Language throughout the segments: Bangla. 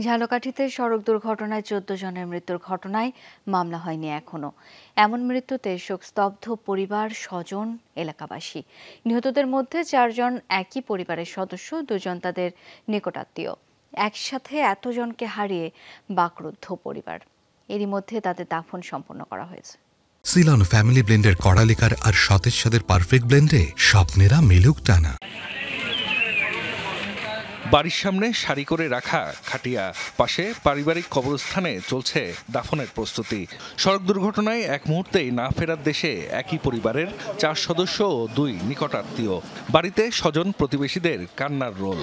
ঝালকাঠিতে সড়ক দুর্ঘটনায় ১৪ জনের মৃত্যুর ঘটনায় মামলা হয়নি এখনো। এমন মৃত্যুতে শোকস্তব্ধ পরিবার, স্বজন, এলাকাবাসী। নিহতদের মধ্যে ৪ জন একই পরিবারের সদস্য, ২ জন তাদের নিকটাত্মীয়। একসাথে এতজনকে হারিয়ে বাকরুদ্ধ পরিবার। এরই মধ্যে তাদের দাফন সম্পন্ন করা হয়েছে। সিলন ফ্যামিলি ব্লেন্ডের কড়ালিকার আর সতেজ স্বাদের পারফেক্ট ব্লেন্ডে স্বপ্নেরা মেলুক টানা। বাড়ির সামনে সারি করে রাখা খাটিয়া, পাশে পারিবারিক কবরস্থানে চলছে দাফনের প্রস্তুতি। সড়ক দুর্ঘটনায় এক মুহূর্তেই না ফেরার দেশে একই পরিবারের ৪ সদস্য ও ২ নিকটাত্মীয়। বাড়িতে স্বজন প্রতিবেশীদের কান্নার রোল।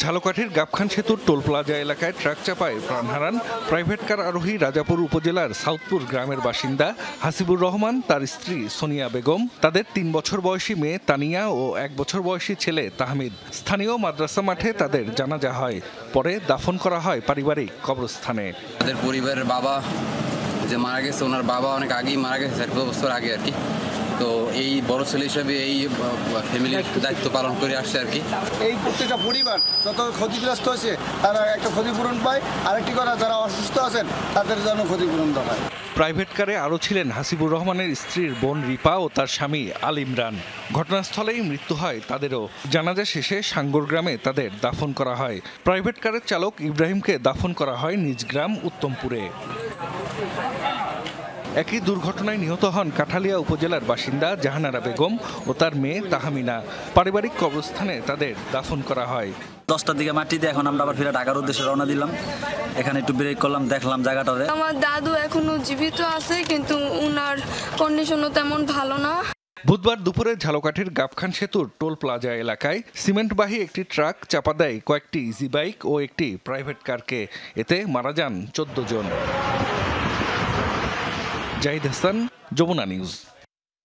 ঝালকাঠির গাবখান সেতুর টোল প্লাজা এলাকায় ট্রাক চাপায় প্রাণ হারান প্রাইভেট কার আরোহী রাজাপুর উপজেলার সাউথপুর গ্রামের বাসিন্দা হাসিবুর রহমান, তার স্ত্রী সোনিয়া বেগম, তাদের ৩ বছর বয়সী মেয়ে তানিয়া ও ১ বছর বয়সী ছেলে তাহমিদ। স্থানীয় মাদ্রাসা মাঠে তাদের জানাজা হয়, পরে দাফন করা হয় পারিবারিক কবরস্থানে। তাদের পরিবারের বাবা যে মারা গেছে, ওনার বাবা অনেক আগেই মারা গেছে, ১ বছর আগে আর কি। তো এই বড় ছেলে হিসেবে এই ফ্যামিলির দায়িত্ব পালন করে আসছে আর কি। এই প্রত্যেকটা পরিবার যত ক্ষতিগ্রস্ত হয়েছে তারা একটা ক্ষতিপূরণ পায়, আরেকটি কথা যারা অসুস্থ আছেন তাদের জন্য ক্ষতিপূরণ দেওয়া হয়। প্রাইভেট কারে আরও ছিলেন হাসিবুর রহমানের স্ত্রীর বোন রিপা ও তার স্বামী আল ইমরান। ঘটনাস্থলেই মৃত্যু হয় তাদেরও। জানাজা শেষে সাঙ্গর গ্রামে তাদের দাফন করা হয়। প্রাইভেট কারের চালক ইব্রাহিমকে দাফন করা হয় নিজ গ্রাম উত্তমপুরে। একই দুর্ঘটনায় নিহত হন কাঠালিয়া উপজেলার বাসিন্দা জাহানারা বেগম ও তার মেয়ে তাহমিনা। পারিবারিক কবরস্থানে তাদের দাফন করা হয়। 10টার দিকে মাটিতে, এখন আমরা আবার ফিরে ঢাকার উদ্দেশ্যে রওনা দিলাম। এখানে একটু ব্রেক করলাম, দেখলাম জায়গাটাতে। আমার দাদু এখনো জীবিত আছে, কিন্তু উনার কন্ডিশনও তেমন ভালো না। বুধবার দুপুরে ঝালকাঠির গাবখান সেতুর টোল প্লাজা এলাকায় সিমেন্টবাহী একটি ট্রাক চাপা দেয় কয়েকটি ইজি বাইক ও একটি প্রাইভেট কারকে। এতে মারা যান 14 জন। জাহিদ হাসান, যমুনা নিউজ।